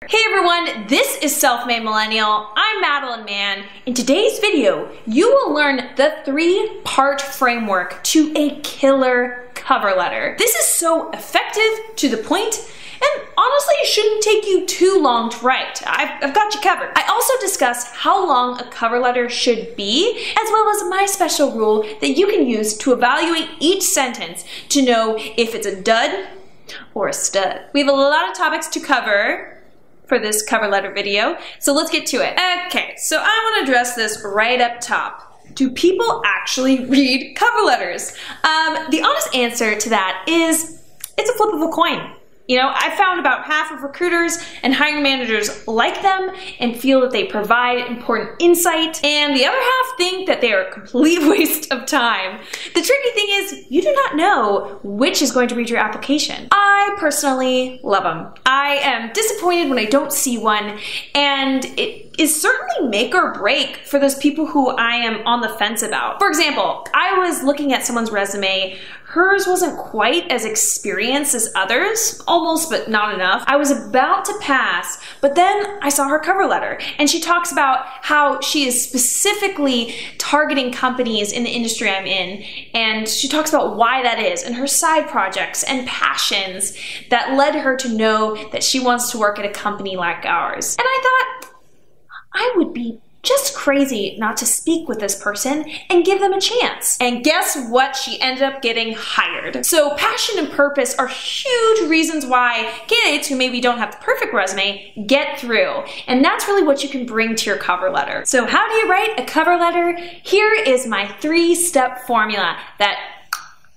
Hey everyone, this is Self-Made Millennial. I'm Madeline Mann. In today's video, you will learn the 3-part framework to a killer cover letter. This is so effective, to the point, and honestly, it shouldn't take you too long to write. I've got you covered. I also discuss how long a cover letter should be, as well as my special rule that you can use to evaluate each sentence to know if it's a dud or a stud. We have a lot of topics to cover for this cover letter video, so let's get to it. Okay, so I want to address this right up top. Do people actually read cover letters? The honest answer to that is it's a flip of a coin. You know, I found about half of recruiters and hiring managers like them and feel that they provide important insight, and the other half think that they are a complete waste of time. The tricky thing is, you do not know which is going to read your application. I personally love them. I am disappointed when I don't see one, and it is certainly make or break for those people who I am on the fence about. For example, I was looking at someone's resume. Hers wasn't quite as experienced as others, almost but not enough. I was about to pass, but then I saw her cover letter, and she talks about how she is specifically targeting companies in the industry I'm in, and she talks about why that is, and her side projects and passions that led her to know that she wants to work at a company like ours. And I thought, I would be just crazy not to speak with this person and give them a chance. And guess what? She ended up getting hired. So passion and purpose are huge reasons why candidates who maybe don't have the perfect resume get through. And that's really what you can bring to your cover letter. So how do you write a cover letter? Here is my 3-step formula that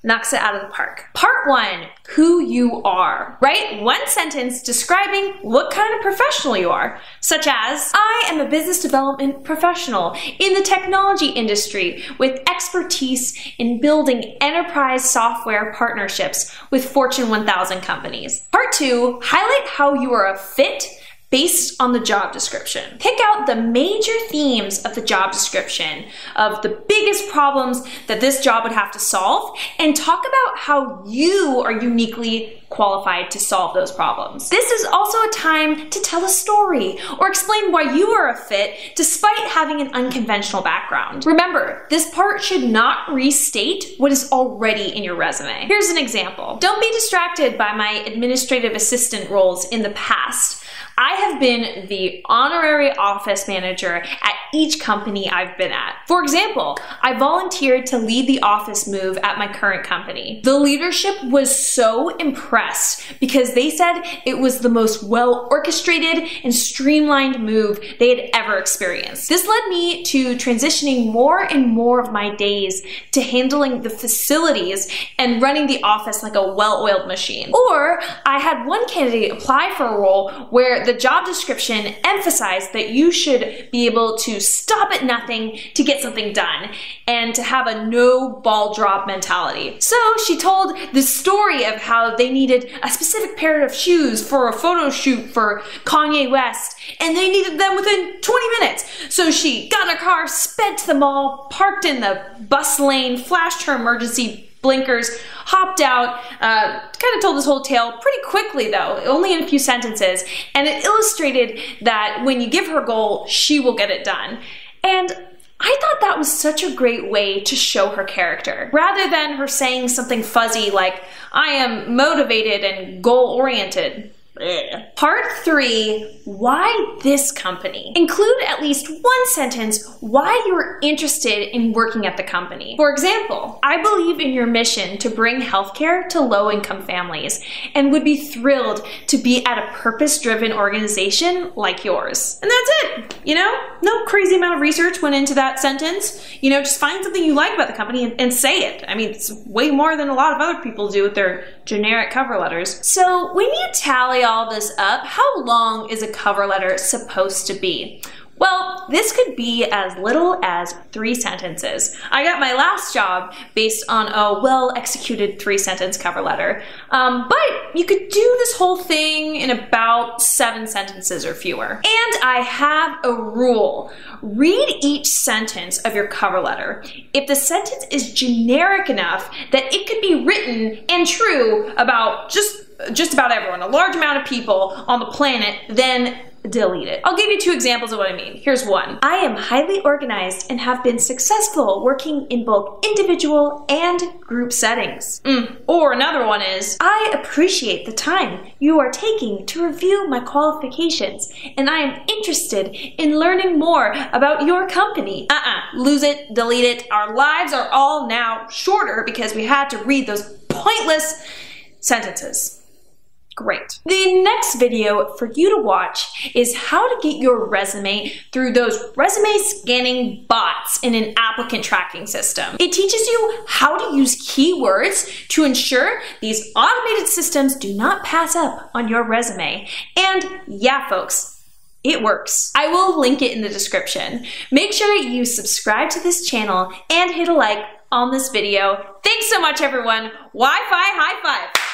knocks it out of the park. Part 1, who you are. Write one sentence describing what kind of professional you are, such as, I am a business development professional in the technology industry with expertise in building enterprise software partnerships with Fortune 1000 companies. Part 2, highlight how you are a fit based on the job description. Pick out the major themes of the job description, of the biggest problems that this job would have to solve, and talk about how you are uniquely qualified to solve those problems. This is also a time to tell a story or explain why you are a fit despite having an unconventional background. Remember, this part should not restate what is already in your resume. Here's an example. Don't be distracted by my administrative assistant roles in the past. I have been the honorary office manager at each company I've been at. For example, I volunteered to lead the office move at my current company. The leadership was so impressed because they said it was the most well-orchestrated and streamlined move they had ever experienced. This led me to transitioning more and more of my days to handling the facilities and running the office like a well-oiled machine. Or I had one candidate apply for a role where the job description emphasized that you should be able to stop at nothing to get something done and to have a no ball drop mentality. So she told the story of how they needed a specific pair of shoes for a photo shoot for Kanye West, and they needed them within 20 minutes. So she got in her car, sped to the mall, parked in the bus lane, flashed her emergency blinkers, hopped out, kind of told this whole tale pretty quickly though, only in a few sentences, and it illustrated that when you give her a goal, she will get it done. And I thought that was such a great way to show her character. Rather than her saying something fuzzy like, I am motivated and goal-oriented. Part 3, why this company? Include at least one sentence why you're interested in working at the company. For example, I believe in your mission to bring healthcare to low-income families and would be thrilled to be at a purpose-driven organization like yours. And that's it. You know, no crazy amount of research went into that sentence. You know, just find something you like about the company and say it. I mean, it's way more than a lot of other people do with their generic cover letters. So when you tally all this up, how long is a cover letter supposed to be? Well, this could be as little as 3 sentences. I got my last job based on a well-executed 3-sentence cover letter. But you could do this whole thing in about 7 sentences or fewer. And I have a rule. Read each sentence of your cover letter. If the sentence is generic enough that it could be written and true about just just about everyone, a large amount of people on the planet, then delete it. I'll give you 2 examples of what I mean. Here's one. I am highly organized and have been successful working in both individual and group settings. Or another one is, I appreciate the time you are taking to review my qualifications, and I am interested in learning more about your company. Lose it, delete it. Our lives are all now shorter because we had to read those pointless sentences. Great. The next video for you to watch is how to get your resume through those resume scanning bots in an applicant tracking system. It teaches you how to use keywords to ensure these automated systems do not pass up on your resume. And yeah, folks, it works. I will link it in the description. Make sure you subscribe to this channel and hit a like on this video. Thanks so much, everyone. Wi-Fi high five.